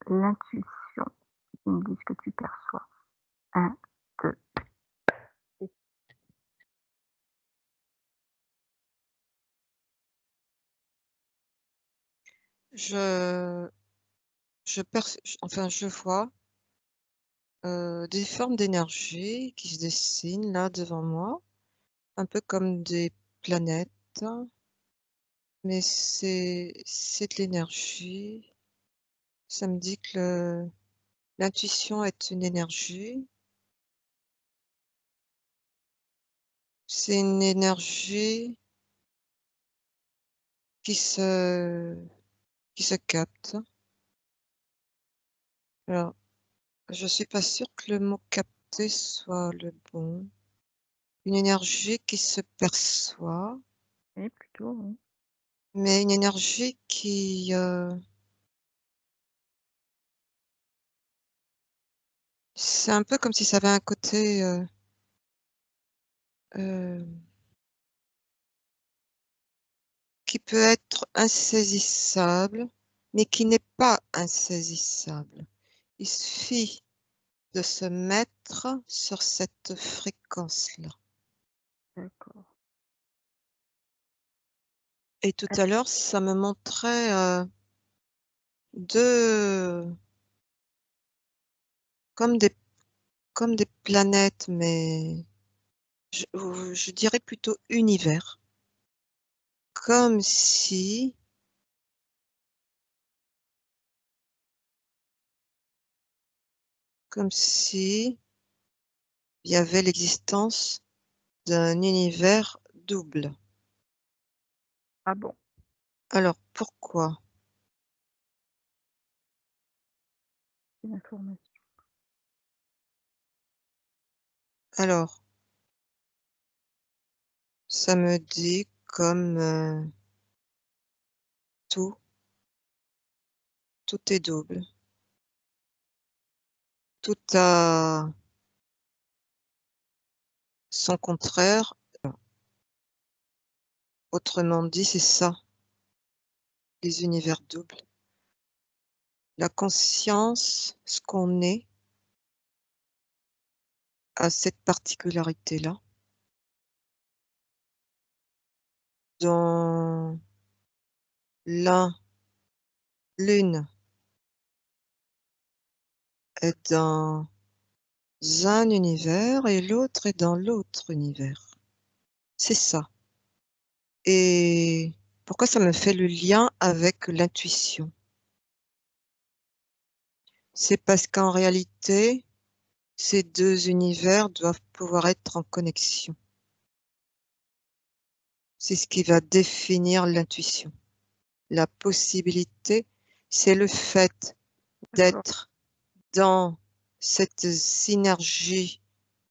l'intuition. Tu me dis ce que tu perçois. 1, 2. Je enfin, je vois, des formes d'énergie qui se dessinent là devant moi, un peu comme des planètes, mais c'est de l'énergie. Ça me dit que l'intuition est une énergie. C'est une énergie qui se qui se capte. Alors, je suis pas sûre que le mot «capter» soit le bon. Une énergie qui se perçoit, Oui, plutôt, oui. mais une énergie qui, c'est un peu comme si ça avait un côté, hem, qui peut être insaisissable, mais qui n'est pas insaisissable. Il suffit de se mettre sur cette fréquence-là. D'accord. Et tout Est à l'heure, ça me montrait, 2 comme des comme des planètes, mais je dirais plutôt univers. Comme si comme si il y avait l'existence d'un univers double. ah bon? Alors pourquoi? Une information. Alors, ça me dit comme, tout, tout est double. Tout a son contraire. Autrement dit, c'est ça, les univers doubles. La conscience, ce qu'on est, a cette particularité-là. Dans l'un l'une est dans un univers et l'autre est dans l'autre univers. C'est ça. Et pourquoi ça me fait le lien avec l'intuition? C'est parce qu'en réalité, ces 2 univers doivent pouvoir être en connexion. C'est ce qui va définir l'intuition. La possibilité, c'est le fait D'accord. d'être dans cette synergie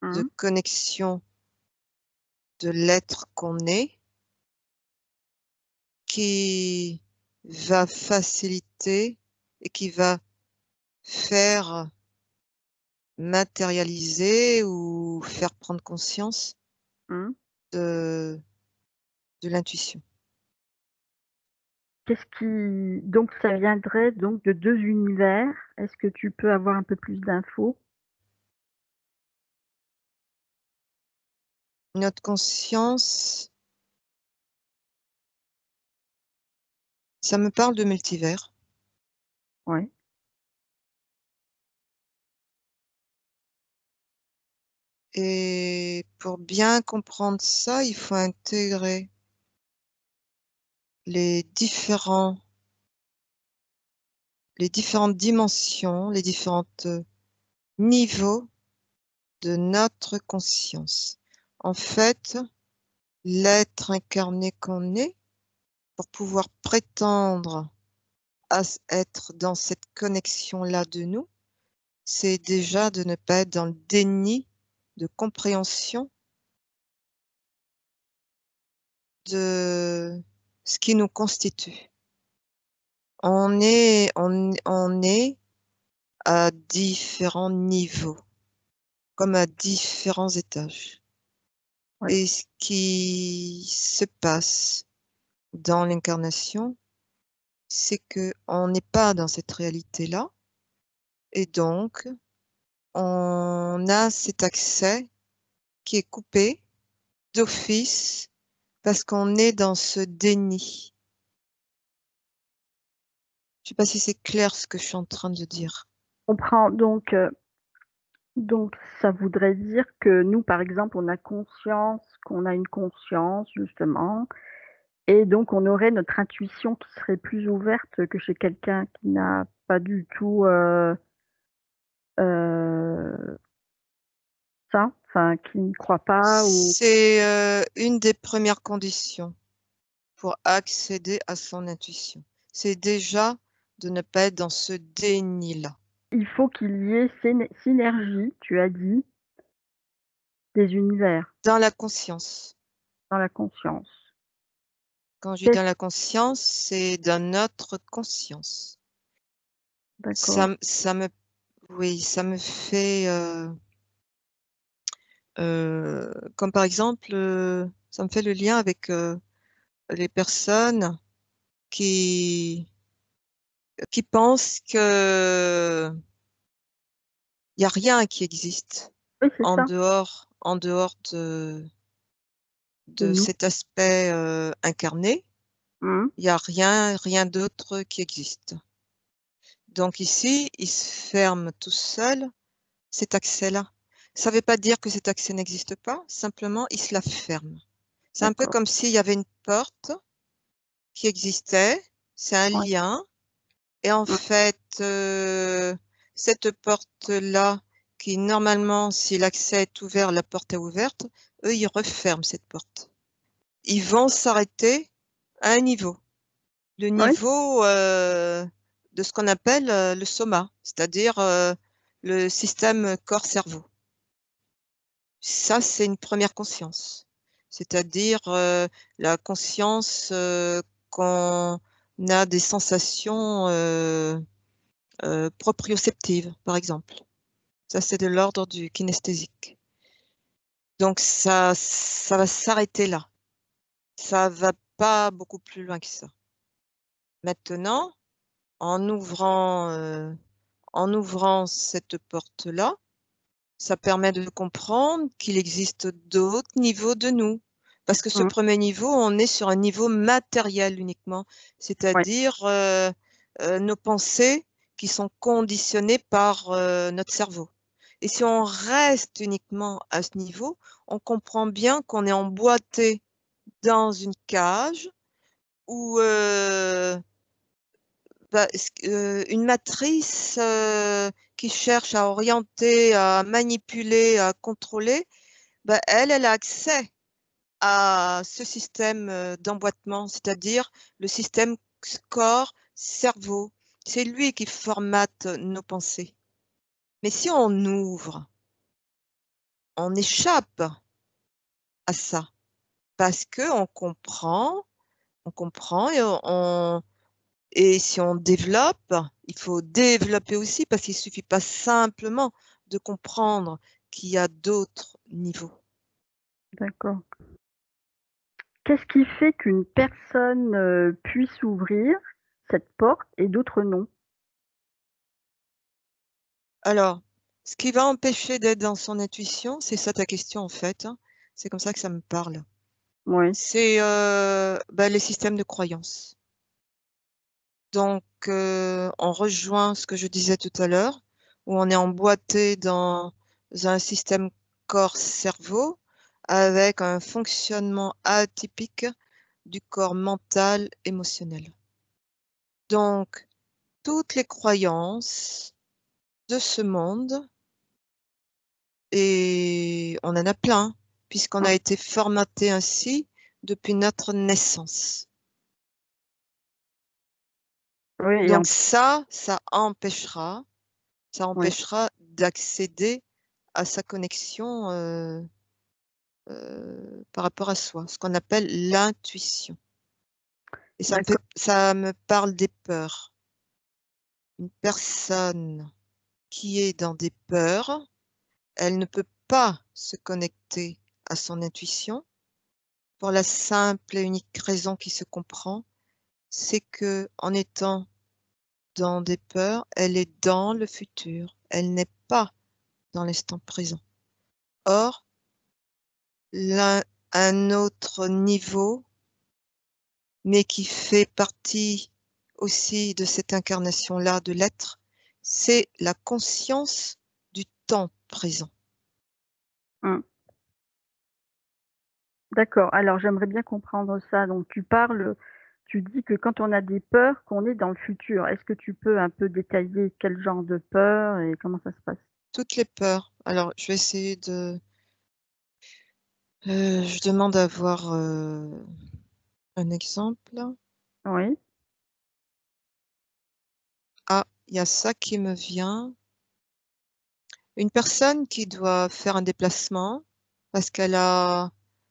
de Mmh. connexion de l'être qu'on est, qui va faciliter et qui va faire matérialiser ou faire prendre conscience Mmh. de de l'intuition. Qu'est-ce qui donc ça viendrait donc de 2 univers? Est-ce que tu peux avoir un peu plus d'infos? Notre conscience, ça me parle de multivers Ouais. et pour bien comprendre ça, il faut intégrer les différents les différentes dimensions, les différentes, niveaux de notre conscience. En fait, l'être incarné qu'on est, pour pouvoir prétendre à être dans cette connexion-là de nous, c'est déjà de ne pas être dans le déni de compréhension de ce qui nous constitue. On est à différents niveaux, comme à différents étages. Ouais. Et ce qui se passe dans l'incarnation, c'est qu'on n'est pas dans cette réalité-là, Et donc, on a cet accès qui est coupé d'office parce qu'on est dans ce déni. Je ne sais pas si c'est clair ce que je suis en train de dire. On prend donc ça voudrait dire que nous, par exemple, on a conscience qu'on a une conscience, justement, et donc on aurait notre intuition qui serait plus ouverte que chez quelqu'un qui n'a pas du tout ça, enfin, qui ne croit pas ou... C'est une des premières conditions pour accéder à son intuition. C'est déjà de ne pas être dans ce déni-là. Il faut qu'il y ait synergie, tu as dit, des univers Dans la conscience. dans la conscience. Quand je dis dans Qu'est-ce... la conscience, c'est dans notre conscience. D'accord. Oui, ça me fait, comme par exemple, ça me fait le lien avec les personnes qui, qui pensent que il n'y a rien qui existe Oui, c'est ça, en dehors de de nous. cet aspect incarné. Mhm. Il n'y a rien d'autre qui existe. Donc ici, il se ferme tout seul cet accès-là. Ça ne veut pas dire que cet accès n'existe pas, simplement il se la ferme. C'est un peu D'accord. comme s'il y avait une porte qui existait, c'est un Ouais. lien, et en Mhm. fait, cette porte-là, qui normalement, si l'accès est ouvert, la porte est ouverte, eux, ils referment cette porte. Ils vont s'arrêter à un niveau, le Ouais. niveau de ce qu'on appelle le soma, c'est-à-dire le système corps-cerveau. Ça, c'est une première conscience, c'est-à-dire la conscience qu'on a des sensations proprioceptives, par exemple. Ça, c'est de l'ordre du kinesthésique. Donc, ça va s'arrêter là. Ça va pas beaucoup plus loin que ça. Maintenant, en ouvrant cette porte-là, ça permet de comprendre qu'il existe d'autres niveaux de nous. Parce que ce Mhm. premier niveau, on est sur un niveau matériel uniquement, Ouais. c'est-à-dire nos pensées qui sont conditionnées par notre cerveau. Et si on reste uniquement à ce niveau, on comprend bien qu'on est emboîté dans une cage où une matrice qui cherche à orienter, à manipuler, à contrôler, elle a accès à ce système d'emboîtement, c'est-à-dire le système corps-cerveau. C'est lui qui formate nos pensées. Mais si on ouvre, on échappe à ça parce que on comprend et si on développe, il faut développer aussi parce qu'il ne suffit pas simplement de comprendre qu'il y a d'autres niveaux. D'accord. Qu'est-ce qui fait qu'une personne puisse ouvrir cette porte et d'autres non? Alors, ce qui va empêcher d'être dans son intuition, c'est ça ta question en fait, hein. C'est comme ça que ça me parle. Oui. C'est les systèmes de croyance. Donc, on rejoint ce que je disais tout à l'heure, où on est emboîté dans un système corps-cerveau avec un fonctionnement atypique du corps mental émotionnel. Donc, toutes les croyances de ce monde, et on en a plein, puisqu'on a Mhm. été formaté ainsi depuis notre naissance. Oui, et Donc ça oui. empêchera d'accéder à sa connexion par rapport à soi, ce qu'on appelle l'intuition. Et D'accord. ça me parle des peurs. Une personne qui est dans des peurs, elle ne peut pas se connecter à son intuition pour la simple et unique raison qui se comprend, c'est que en étant dans des peurs, elle est dans le futur. Elle n'est pas dans l'instant présent. Or, un autre niveau, mais qui fait partie aussi de cette incarnation-là de l'être, c'est la conscience du temps présent. Mmh. D'accord, alors j'aimerais bien comprendre ça. Donc tu dis que quand on a des peurs, qu'on est dans le futur. Est-ce que tu peux un peu détailler quel genre de peur et comment ça se passe? Toutes les peurs. Alors, je vais essayer de... je demande à voir un exemple. Oui, Ah, il y a ça qui me vient. Une personne qui doit faire un déplacement parce qu'elle a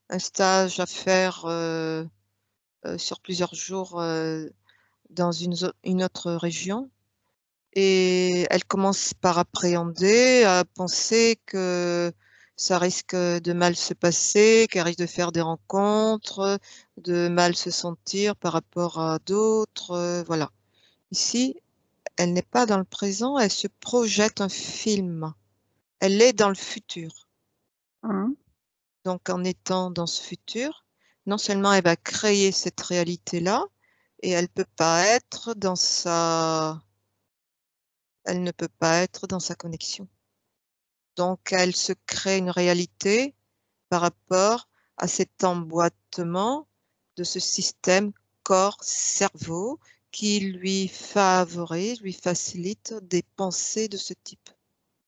un stage à faire sur plusieurs jours dans une autre région et elle commence par appréhender, à penser que ça risque de mal se passer, qu'elle risque de faire des rencontres, de mal se sentir par rapport à d'autres, voilà. Ici, elle n'est pas dans le présent, elle se projette un film. Elle est dans le futur. mmh, Donc en étant dans ce futur, non seulement elle va créer cette réalité-là et elle ne peut pas être dans sa connexion. Donc elle se crée une réalité par rapport à cet emboîtement de ce système corps-cerveau qui lui facilite des pensées de ce type.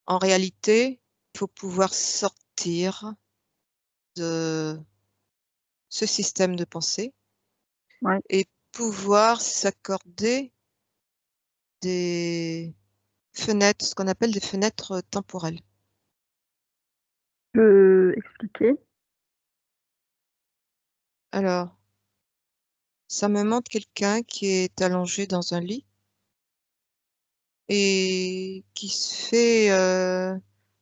En réalité, il faut pouvoir sortir de ce système de pensée ouais. et pouvoir s'accorder des fenêtres, ce qu'on appelle des fenêtres temporelles. Tu peux expliquer? Alors, ça me montre quelqu'un qui est allongé dans un lit et qui se fait,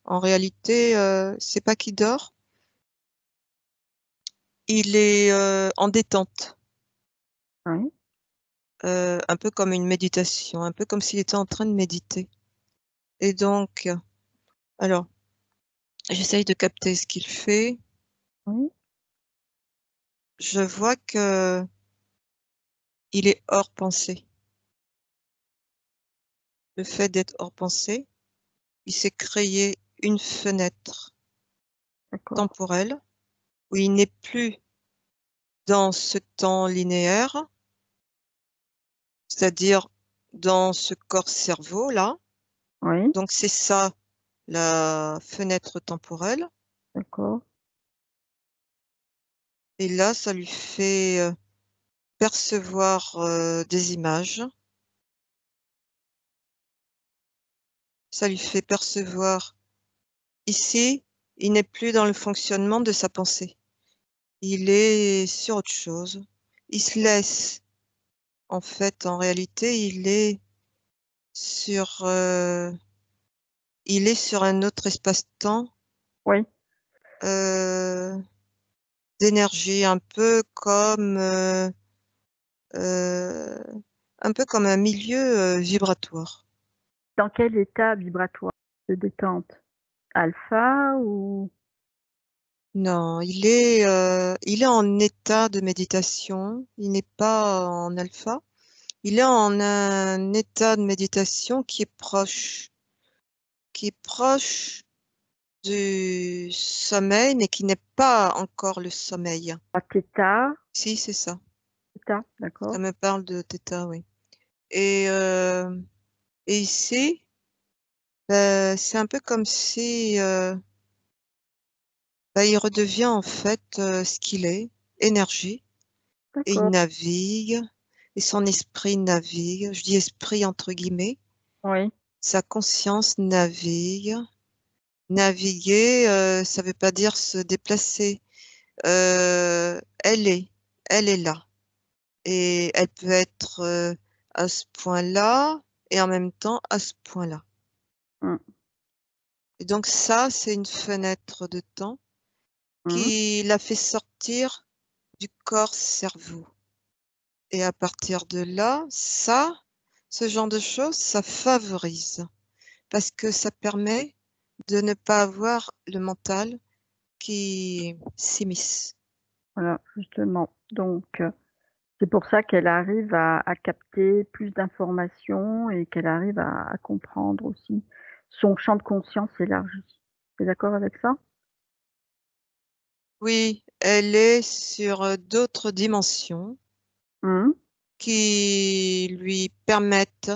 en réalité, c'est pas qu'il dort, il est, en détente, Oui, un peu comme une méditation, un peu comme s'il était en train de méditer et donc alors, j'essaye de capter ce qu'il fait. oui, Je vois qu'il est hors pensée. Le fait d'être hors pensée, il s'est créé une fenêtre d'accord. temporelle où il n'est plus dans ce temps linéaire, c'est-à-dire dans ce corps-cerveau-là. Oui, Donc c'est ça la fenêtre temporelle. d'accord. Et là, ça lui fait percevoir des images. Ça lui fait percevoir ici, il n'est plus dans le fonctionnement de sa pensée. Il est sur autre chose. Il se laisse, en fait, en réalité, sur, heu, il est sur un autre espace-temps, Oui, heu, d'énergie, heu, un peu comme un milieu, vibratoire. dans quel état vibratoire de détente? Alpha ou Non, il est en état de méditation, il n'est pas en alpha. Il est en un état de méditation qui est proche du sommeil, mais qui n'est pas encore le sommeil. thêta? Si, c'est ça. Thêta, Ça d'accord. me parle de thêta, oui. Et et ici, c'est un peu comme si, il redevient en fait, ce qu'il est, énergie, et il D'accord. navigue et son esprit navigue. Je dis «esprit» entre guillemets. Oui, Sa conscience navigue. Naviguer, ça veut pas dire se déplacer. Elle elle est là et elle peut être, à ce point-là et en même temps à ce point-là mmh, et donc ça, c'est une fenêtre de temps mmh, qui la fait sortir du corps cerveau et à partir de là, ça Ce genre de choses, ça favorise parce que ça permet de ne pas avoir le mental qui s'immisce. Voilà, justement. Donc, c'est pour ça qu'elle arrive à capter plus d'informations et qu'elle arrive à comprendre aussi. Son champ de conscience s'élargit. Tu es d'accord avec ça? Oui, elle est sur d'autres dimensions Mmh. qui lui permettent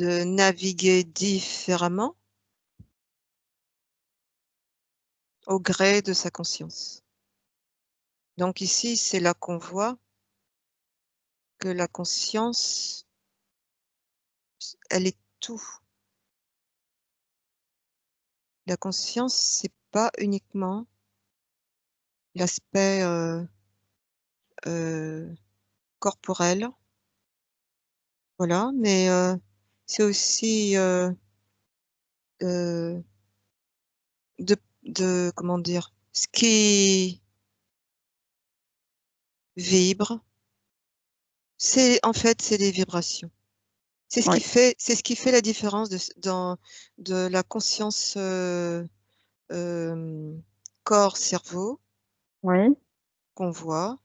de naviguer différemment au gré de sa conscience. Donc ici, c'est là qu'on voit que la conscience, elle est tout. La conscience, c'est pas uniquement l'aspect corporel, voilà, mais c'est aussi euh, de comment dire, ce qui vibre, c'est en fait c'est des vibrations. Oui, C'est ce qui fait la différence de la conscience corps-cerveau oui, qu'on voit,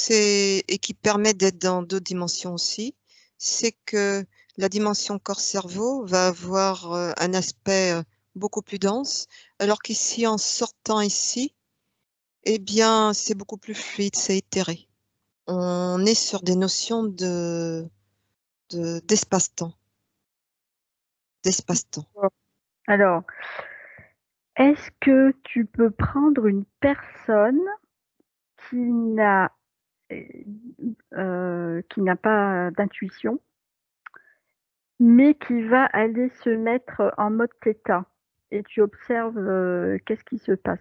et qui permet d'être dans d'autres dimensions aussi, c'est que la dimension corps-cerveau va avoir un aspect beaucoup plus dense, alors qu'ici, en sortant ici, eh bien, c'est beaucoup plus fluide, c'est éthéré. On est sur des notions d'espace-temps, d'espace-temps. d'accord. Alors, est-ce que tu peux prendre une personne qui n'a, qui n'a pas d'intuition, mais qui va aller se mettre en mode thêta et tu observes, qu'est-ce qui se passe?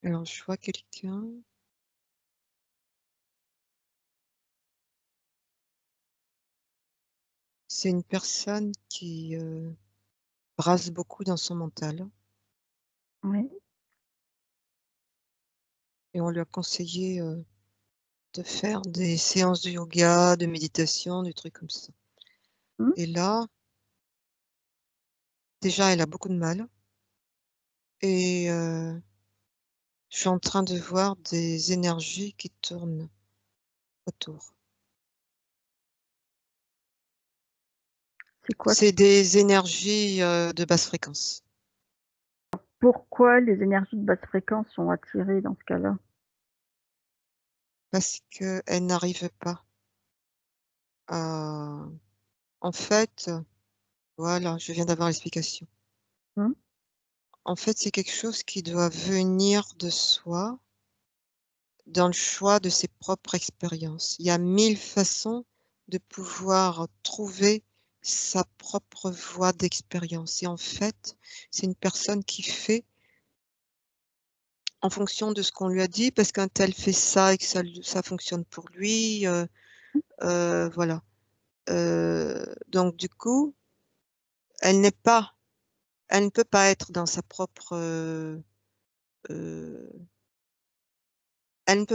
Alors, je vois quelqu'un. C'est une personne qui brasse beaucoup dans son mental Oui. et on lui a conseillé de faire des séances de yoga, de méditation, des trucs comme ça. Mmh. Et là, déjà, elle a beaucoup de mal et je suis en train de voir des énergies qui tournent autour. C'est quoi? C'est des énergies de basse fréquence Pourquoi les énergies de basse fréquence sont attirées dans ce cas-là? parce qu'elle n'arrive pas à... En fait, voilà, je viens d'avoir l'explication. Mmh. En fait, c'est quelque chose qui doit venir de soi dans le choix de ses propres expériences. Il y a 1000 façons de pouvoir trouver sa propre voie d'expérience et en fait, c'est une personne qui fait en fonction de ce qu'on lui a dit parce qu'un tel fait ça et que ça fonctionne pour lui, voilà. Donc du coup, elle n'est pas elle ne peut pas être dans sa propre, heu, elle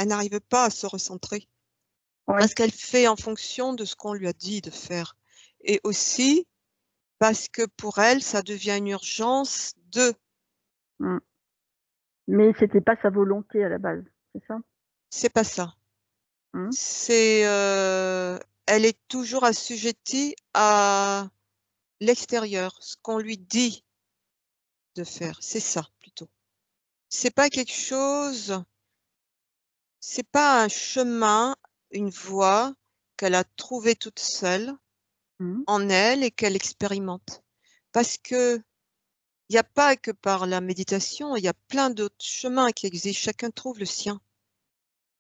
n'arrive pas à se recentrer. Oui. Parce qu'elle fait en fonction de ce qu'on lui a dit de faire et aussi parce que pour elle, ça devient une urgence de Mmh. Mais c'était pas sa volonté à la base, c'est ça? c'est pas ça. Mmh. C'est, elle est toujours assujettie à l'extérieur, ce qu'on lui dit de faire, c'est ça plutôt. C'est pas quelque chose c'est pas un chemin, une voie qu'elle a trouvée toute seule Mmh. en elle et qu'elle expérimente. Parce que il y a pas que par la méditation, il y a plein d'autres chemins qui existent, chacun trouve le sien.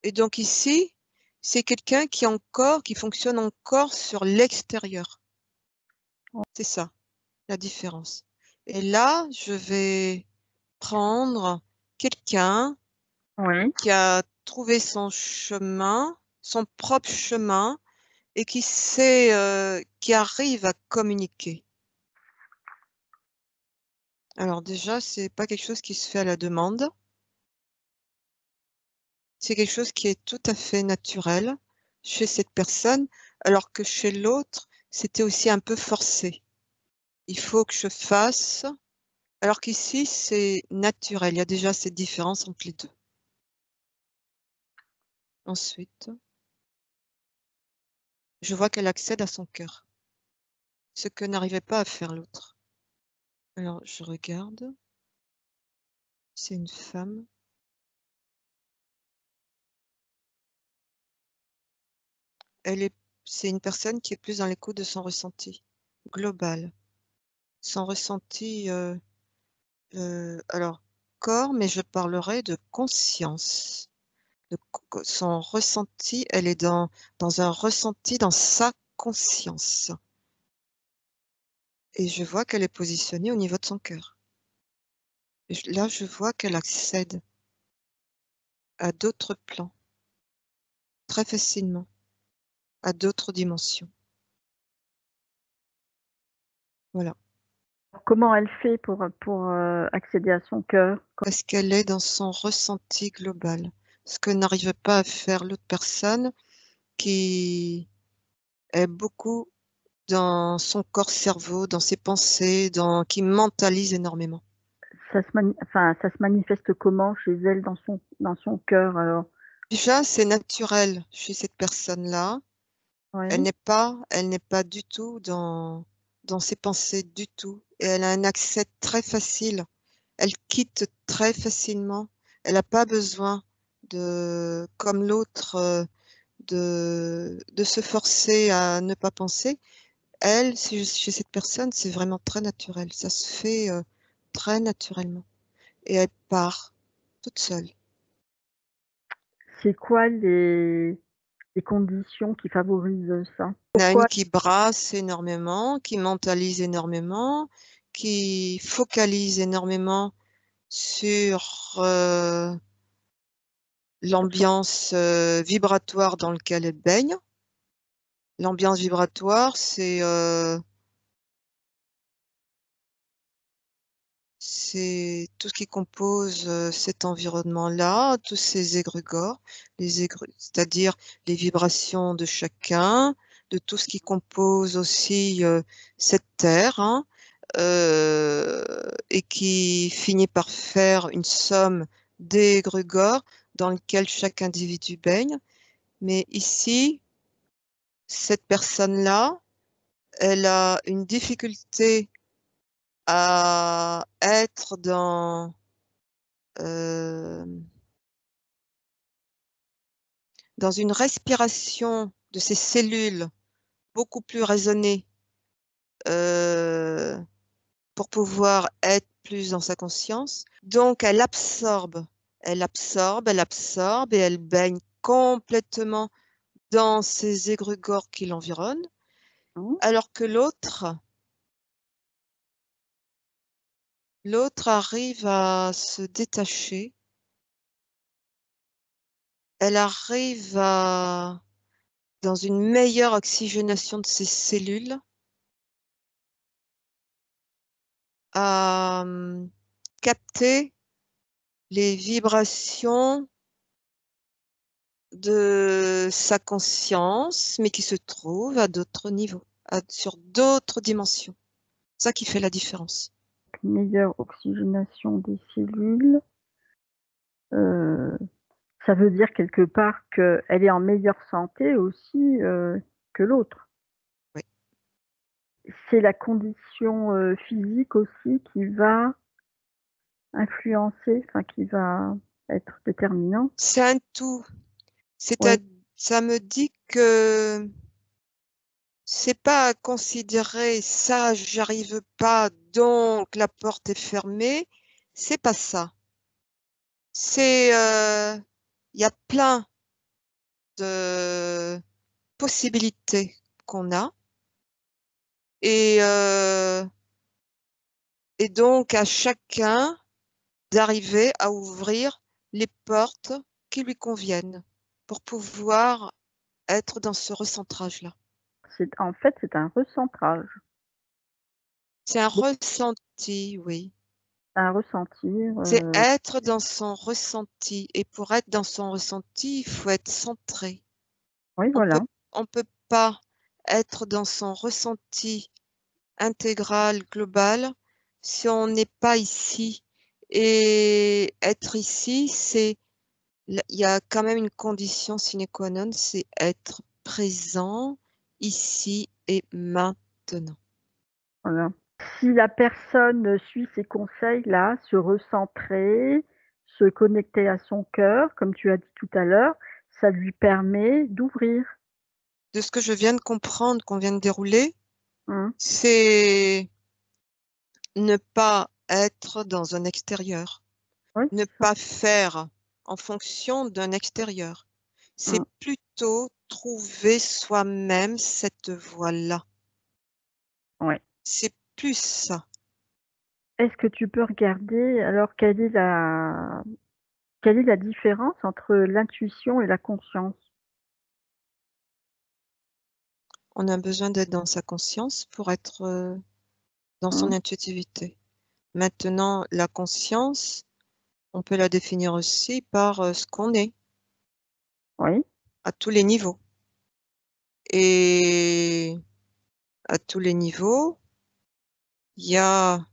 Et donc ici, c'est quelqu'un qui fonctionne encore sur l'extérieur. C'est ça, la différence. Et là, je vais prendre quelqu'un Oui. qui a trouvé son chemin, son propre chemin et qui sait, qui arrive à communiquer. Alors déjà, c'est pas quelque chose qui se fait à la demande. C'est quelque chose qui est tout à fait naturel. chez cette personne, alors que chez l'autre, c'était aussi un peu forcé. Il faut que je fasse, alors qu'ici, c'est naturel. Il y a déjà cette différence entre les deux. Ensuite, je vois qu'elle accède à son cœur, ce que n'arrivait pas à faire l'autre. Alors, je regarde. C'est une femme. C'est une personne qui est plus dans l'écoute de son ressenti global. Son ressenti, alors corps, mais je parlerai de conscience. Son ressenti, elle est dans un ressenti dans sa conscience. Et je vois qu'elle est positionnée au niveau de son cœur. Là, je vois qu'elle accède à d'autres plans, très facilement, à d'autres dimensions. Voilà. Comment elle fait pour accéder à son cœur? Parce qu'elle est dans son ressenti global, ce que n'arrive pas à faire l'autre personne qui est beaucoup dans son corps-cerveau, dans ses pensées, qui mentalise énormément. Ça se manifeste comment chez elle dans son cœur alors? Déjà, c'est naturel chez cette personne-là. Elle Oui. n'est pas du tout dans ses pensées du tout, et elle a un accès très facile. Elle quitte très facilement. Elle n'a pas besoin comme l'autre, de se forcer à ne pas penser. Elle, chez cette personne, c'est vraiment très naturel. Ça se fait, très naturellement, et elle part toute seule. C'est quoi les conditions qui favorisent ça? Il y en a une Pourquoi qui brasse énormément, qui mentalise énormément, qui focalise énormément sur, l'ambiance, vibratoire dans lequel elle baigne. L'ambiance vibratoire, c'est tout ce qui compose, cet environnement-là, tous ces égrégores, c'est-à-dire les vibrations de chacun, de tout ce qui compose aussi, cette terre, hein, et qui finit par faire une somme d'égrégores dans lequel chaque individu baigne. Mais ici, cette personne-là, elle a une difficulté à être hem, dans une respiration de ses cellules beaucoup plus raisonnée, heu, pour pouvoir être plus dans sa conscience. Donc elle absorbe, elle absorbe, elle absorbe et elle baigne complètement dans ces égrégores qui l'environnent, Mmh. alors que l'autre arrive à se détacher. Elle arrive dans une meilleure oxygénation de ses cellules, à, capter les vibrations de sa conscience, mais qui se trouvent à d'autres niveaux, sur d'autres dimensions. C'est ça qui fait la différence. Meilleure oxygénation des cellules, heu, ça veut dire quelque part qu'elle est en meilleure santé aussi, que l'autre. Oui. C'est la condition, physique aussi qui va influencer, enfin qui va être déterminante? C'est un tout. C'est-à Ouais. Ça me dit que c'est pas à considérer: «Ça, j'y arrive pas, donc la porte est fermée». C'est pas ça. C'est, il y a plein de possibilités qu'on a, et donc à chacun d'arriver à ouvrir les portes qui lui conviennent pour pouvoir être dans ce recentrage-là. C'est un recentrage, C'est un ressenti, oui. un ressentir, C'est être dans son ressenti, et pour être dans son ressenti, il faut être centré. Oui, voilà. On peut pas être dans son ressenti intégral, global, si on n'est pas ici. Et être ici, il y a quand même une condition sine qua non, c'est être présent ici et maintenant. Voilà. Si la personne suit ces conseils-là, se recentrer, se connecter à son cœur, comme tu as dit tout à l'heure, ça lui permet d'ouvrir. De ce que je viens de comprendre, qu'on vient de dérouler, Mmh. c'est ne pas être dans un extérieur, Oui, ne c'est ça. pas faire en fonction d'un extérieur. C'est Mmh. plutôt trouver soi-même cette voie-là. Ouais. C'est plus ça. Est-ce que tu peux regarder alors quelle est la différence entre l'intuition et la conscience? On a besoin d'être dans sa conscience pour être, dans son Mmh. intuitivité. Maintenant, la conscience, on peut la définir aussi par, ce qu'on est, Oui, à tous les niveaux. Et à tous les niveaux, il y a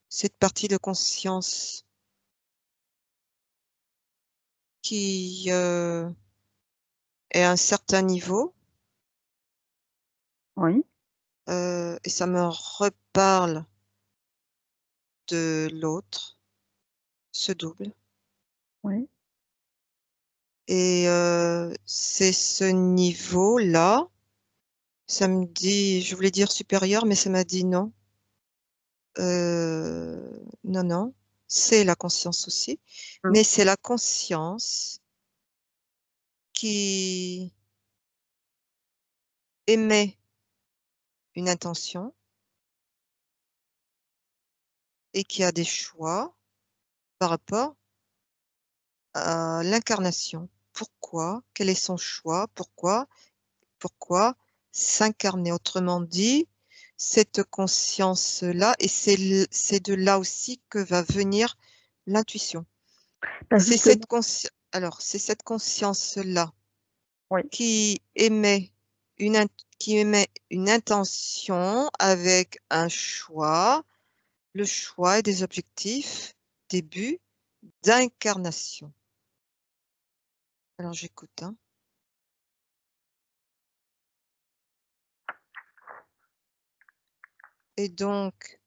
cette partie de conscience qui, est à un certain niveau, oui, et ça me reparle de l'autre, ce double. oui. Et c'est ce niveau-là, ça me dit, je voulais dire supérieur, mais ça m'a dit non. Non, non, c'est la conscience aussi, Mmh. mais c'est la conscience qui émet une intention et qui a des choix par rapport à l'incarnation. Pourquoi? Quel est son choix? Pourquoi s'incarner? Autrement dit, cette conscience-là, et c'est de là aussi que va venir l'intuition. Bah, justement, C'est cette conscience-là oui. qui émet une intention avec un choix, le choix et des objectifs, des buts d'incarnation. Alors j'écoute, hein. Et donc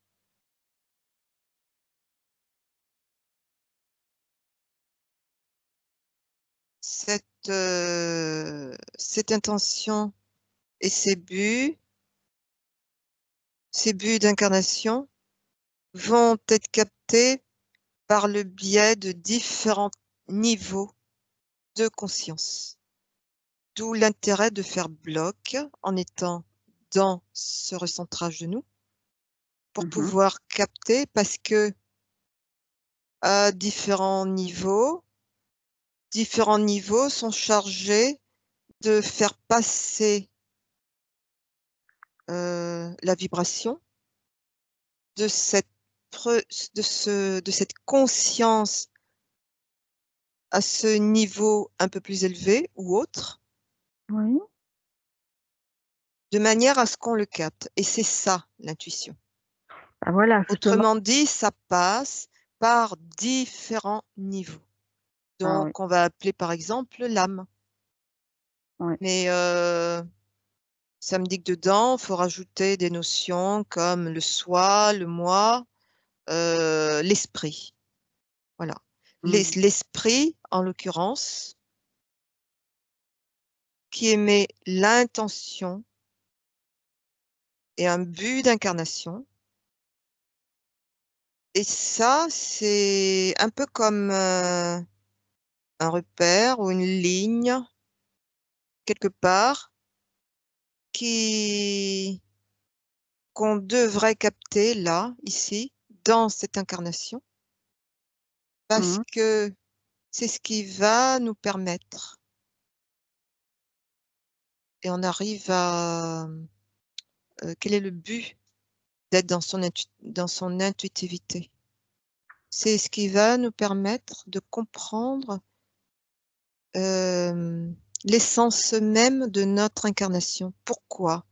cette intention et ces buts d'incarnation vont être captés par le biais de différents niveaux de conscience. D'où l'intérêt de faire bloc en étant dans ce recentrage de nous pour Mmh. pouvoir capter parce que à différents niveaux sont chargés de faire passer, la vibration de cette pre de cette conscience à ce niveau un peu plus élevé ou autre, Oui. de manière à ce qu'on le capte et c'est ça l'intuition. Bah, voilà, justement. Autrement dit, ça passe par différents niveaux. Ah Donc oui, on va appeler par exemple l'âme. oui. Mais ça me dit que dedans, il faut rajouter des notions comme le soi, le moi, l'esprit. Voilà. Mmh. L'esprit, en l'occurrence, qui émet l'intention et un but d'incarnation et ça, c'est un peu comme, un repère ou une ligne quelque part qui qu'on devrait capter là, ici, dans cette incarnation, parce Mmh. que c'est ce qui va nous permettre et on arrive à, quel est le but d'être dans son intuitivité? C'est ce qui va nous permettre de comprendre, hem, l'essence même de notre incarnation. Pourquoi?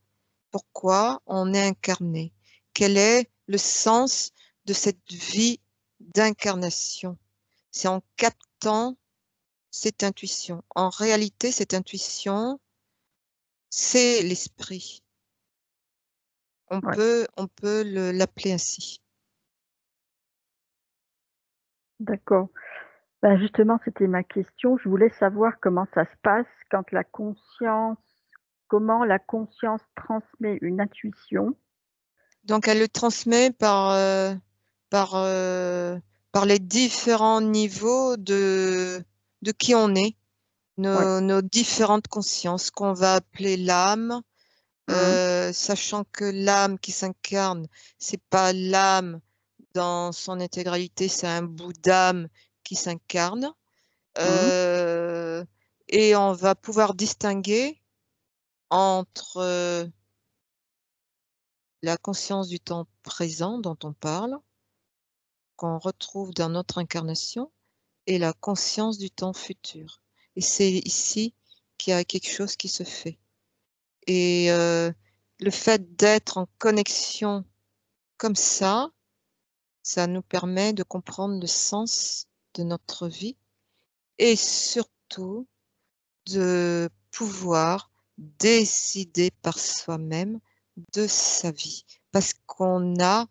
Pourquoi on est incarné? Quel est le sens de cette vie d'incarnation? C'est en captant cette intuition. En réalité, cette intuition, c'est l'esprit. On Ouais, peut l'appeler ainsi. d'accord. Ben justement, c'était ma question. Je voulais savoir comment ça se passe quand la conscience comment la conscience transmet une intuition. Donc, elle le transmet par, euh, par les différents niveaux de qui on est, Ouais. nos différentes consciences qu'on va appeler l'âme, Mmh. sachant que l'âme qui s'incarne, c'est pas l'âme dans son intégralité, c'est un bout d'âme qui s'incarne. Mmh. Euh, et on va pouvoir distinguer entre la conscience du temps présent dont on parle, qu'on retrouve dans notre incarnation, et la conscience du temps futur. Et c'est ici qu'il y a quelque chose qui se fait. Et le fait d'être en connexion comme ça nous permet de comprendre le sens de notre vie et surtout de pouvoir décider par soi-même de sa vie parce qu'on a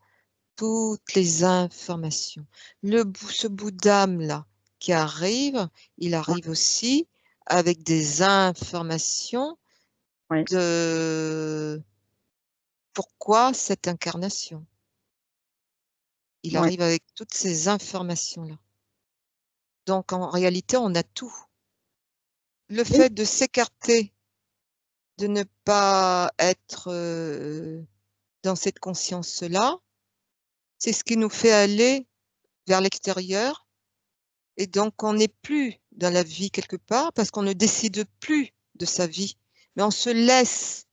toutes les informations. Ce bout d'âme-là qui arrive, il Ouais, arrive aussi avec des informations ouais, de pourquoi cette incarnation. Il ouais. arrive avec toutes ces informations-là. Donc en réalité, on a tout. Le Oui. fait de s'écarter, de ne pas être dans cette conscience-là, c'est ce qui nous fait aller vers l'extérieur. Et donc, on n'est plus dans la vie quelque part parce qu'on ne décide plus de sa vie, mais on se laisse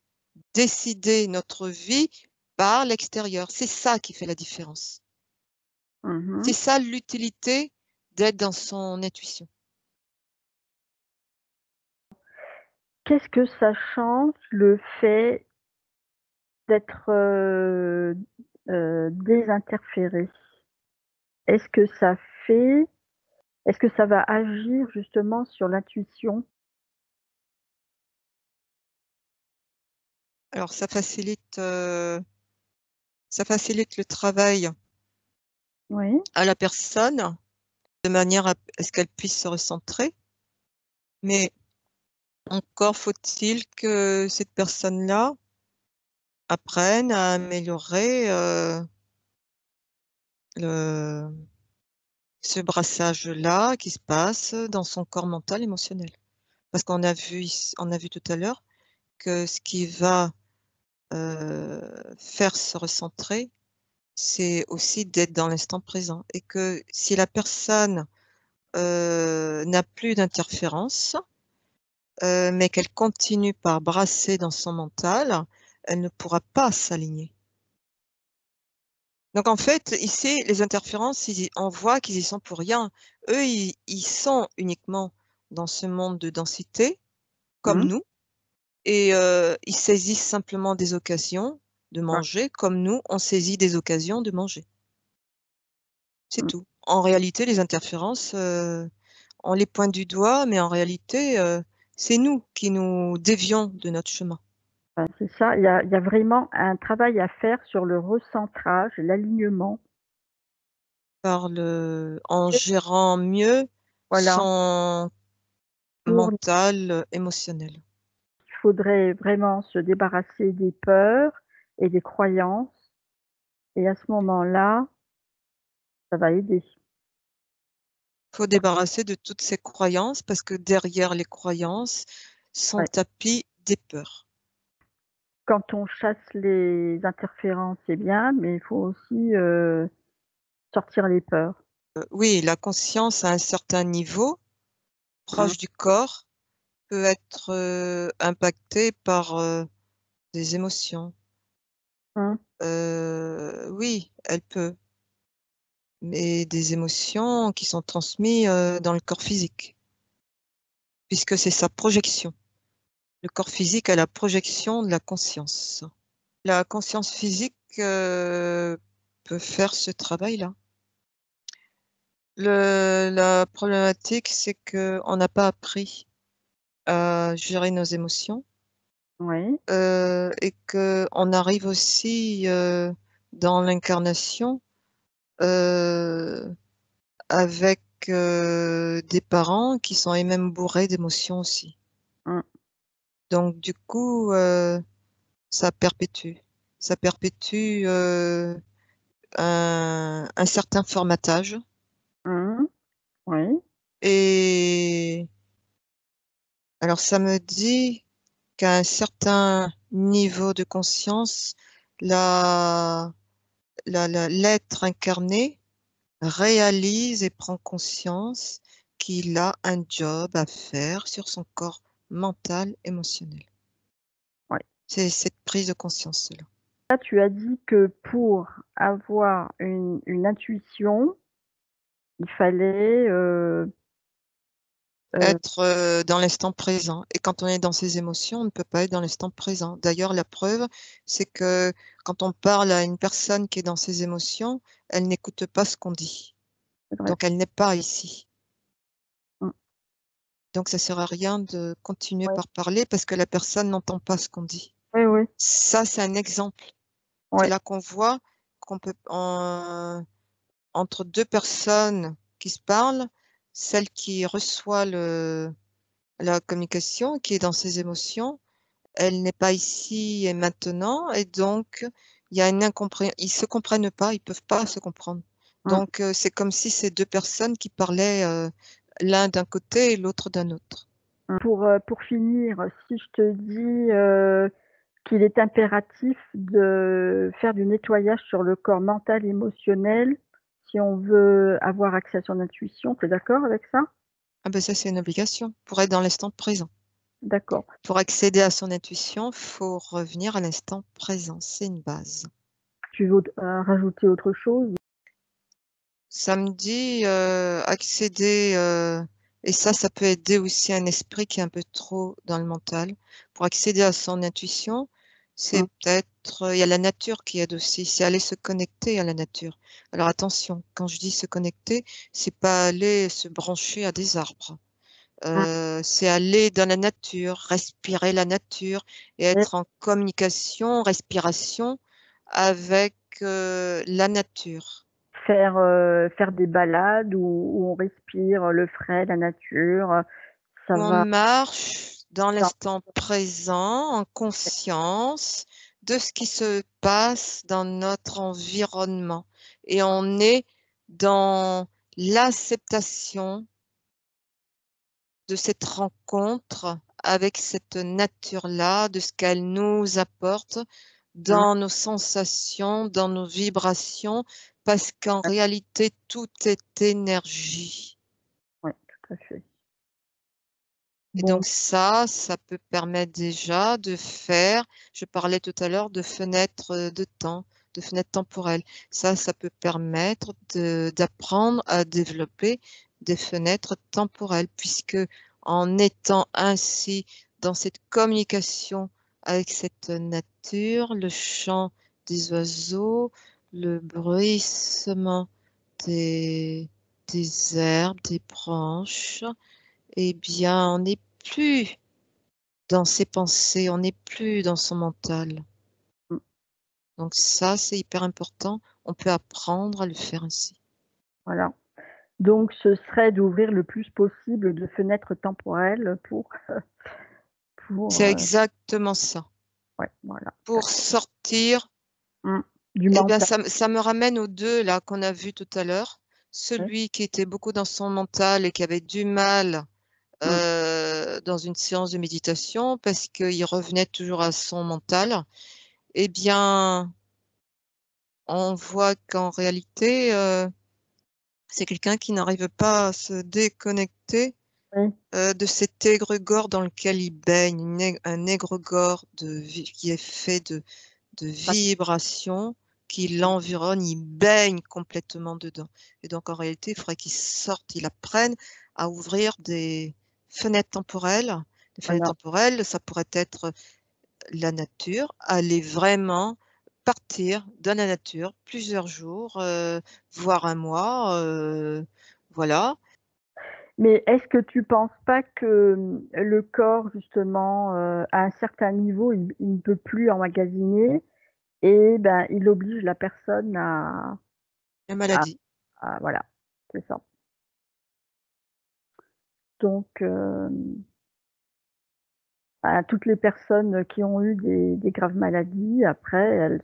décider notre vie par l'extérieur. C'est ça qui fait la différence. C'est Mmh. ça l'utilité d'être dans son intuition. Qu'est-ce que ça change le fait d'être, désinterféré? Est-ce que ça fait est-ce que ça va agir justement sur l'intuition? Alors, ça facilite le travail Oui. à la personne de manière à ce qu'elle puisse se recentrer. Mais encore faut-il que cette personne-là apprenne à améliorer ce brassage-là qui se passe dans son corps mental émotionnel. Parce on a vu tout à l'heure que ce qui va faire se recentrer, c'est aussi d'être dans l'instant présent. Et que si la personne n'a plus d'interférence, mais qu'elle continue par brasser dans son mental, elle ne pourra pas s'aligner. Donc en fait, ici, les interférences, on voit qu'ils y sont pour rien. Eux, ils sont uniquement dans ce monde de densité, comme Mmh. nous, et ils saisissent simplement des occasions de Ouais. manger, comme nous, on saisit des occasions de manger. C'est Mmh. tout. En réalité, les interférences, on les pointe du doigt, mais en réalité, c'est nous qui nous dévions de notre chemin. Bah, c'est ça, il y a vraiment un travail à faire sur le recentrage, l'alignement. En gérant mieux Voilà, son pour mental, émotionnel. il faudrait vraiment se débarrasser des peurs et des croyances et à ce moment-là, ça va aider. Faut débarrasser de toutes ces croyances parce que derrière les croyances sont Ouais. tapis des peurs. Quand on chasse les interférences, c'est bien, mais il faut aussi, sortir les peurs. Oui, la conscience à un certain niveau, Mmh. proche du corps, peut être impactée par des émotions. Mmh. Oui, elle peut, mais des émotions qui sont transmises dans le corps physique, puisque c'est sa projection. Le corps physique est la projection de la conscience. La conscience physique peut faire ce travail-là. La problématique, c'est qu'on n'a pas appris à gérer nos émotions Oui. et qu'on arrive aussi dans l'incarnation avec des parents qui sont eux-mêmes bourrés d'émotions aussi. Mmh. Donc du coup, ça perpétue. Ça perpétue un certain formatage. Mmh. Oui. Et alors ça me dit qu'à un certain niveau de conscience, l'être incarné réalise et prend conscience qu'il a un job à faire sur son corps mental, émotionnel. Ouais. C'est cette prise de conscience-là. Là, tu as dit que pour avoir une intuition, il fallait, Être dans l'instant présent. Et quand on est dans ses émotions, on ne peut pas être dans l'instant présent. D'ailleurs, la preuve, c'est que quand on parle à une personne qui est dans ses émotions, elle n'écoute pas ce qu'on dit. c'est vrai. Donc, elle n'est pas ici. Mmh. Donc, ça sert à rien de continuer Ouais. par parler parce que la personne n'entend pas ce qu'on dit. Oui, oui. Ça, c'est un exemple. C'est Ouais. là qu'on voit qu'on peut, entre deux personnes qui se parlent, celle qui reçoit la communication, qui est dans ses émotions, elle n'est pas ici et maintenant, et donc il y a une incompréhension. Ils se comprennent pas, ils peuvent pas se comprendre. Mmh. Donc c'est comme si c'est deux personnes qui parlaient l'un d'un côté et l'autre d'un autre. Pour finir, si je te dis, qu'il est impératif de faire du nettoyage sur le corps mental, émotionnel, si on veut avoir accès à son intuition, tu es d'accord avec ça? Ah ben ça c'est une obligation pour être dans l'instant présent. D'accord. Pour accéder à son intuition, faut revenir à l'instant présent, c'est une base. Tu veux rajouter autre chose? Ça me dit accéder, et ça peut aider aussi un esprit qui est un peu trop dans le mental. Pour accéder à son intuition, c'est Mmh. peut-être, il y a la nature qui aide aussi, c'est aller se connecter à la nature. Alors attention, quand je dis se connecter, c'est pas aller se brancher à des arbres. Mmh. C'est aller dans la nature, respirer la nature et Et être en communication, respiration avec la nature. faire des balades où on respire le frais, la nature, ça On va marche dans ça l'instant présent, en conscience de ce qui se passe dans notre environnement. Et on est dans l'acceptation de cette rencontre avec cette nature-là, de ce qu'elle nous apporte mmh, dans nos sensations, dans nos vibrations, parce qu'en réalité, tout est énergie. ouais, tout à fait. Et Bon, donc ça peut permettre déjà de faire, je parlais tout à l'heure de fenêtres de temps, de fenêtres temporelles. Ça peut permettre d'apprendre à développer des fenêtres temporelles, puisque en étant ainsi dans cette communication avec cette nature, le chant des oiseaux, le bruissement des, des herbes, des branches, eh bien, on n'est plus dans ses pensées, on n'est plus dans son mental. mmh, Donc ça, c'est hyper important. On peut apprendre à le faire ainsi. voilà. Donc ce serait d'ouvrir le plus possible de fenêtres temporelles pour, C'est exactement ça. ouais, voilà, Pour d'accord. sortir, Mmh. Du eh bien, mental, ça me ramène aux deux là qu'on a vus tout à l'heure. ouais. Celui qui était beaucoup dans son mental et qui avait du mal Mmh. dans une séance de méditation parce qu'il revenait toujours à son mental. Eh bien, on voit qu'en réalité, c'est quelqu'un qui n'arrive pas à se déconnecter Oui, de cet égrégore dans lequel il baigne, un égrégore qui est fait de pas vibrations qui l'environnent, il baigne complètement dedans. Et donc en réalité, il faudrait qu'il sorte, il apprenne à ouvrir des fenêtres temporelles Les fenêtres voilà. temporelles, ça pourrait être la nature, aller vraiment partir dans la nature plusieurs jours, voire un mois, voilà. Mais est-ce que tu penses pas que, le corps justement, à un certain niveau, il ne peut plus emmagasiner et ben, il oblige la personne La à maladie. voilà, c'est ça. Donc bah, toutes les personnes qui ont eu des graves maladies, après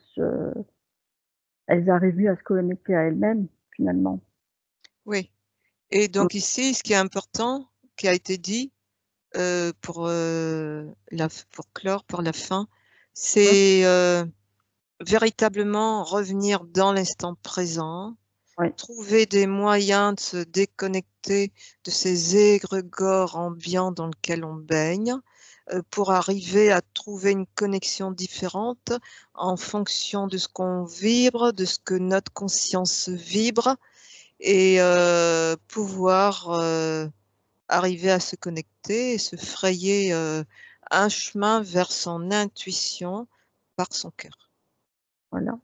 elles arrivent mieux à se connecter à elles-mêmes, finalement. Oui, et Mmh. donc ici, ce qui est important, qui a été dit, pour, pour clore, pour la fin, Mmh. c'est, véritablement revenir dans l'instant présent, Oui, trouver des moyens de se déconnecter de ces égrégores ambiants dans lequel on baigne, pour arriver à trouver une connexion différente en fonction de ce qu'on vibre, de ce que notre conscience vibre et pouvoir, arriver à se connecter et se frayer, un chemin vers son intuition par son cœur. voilà.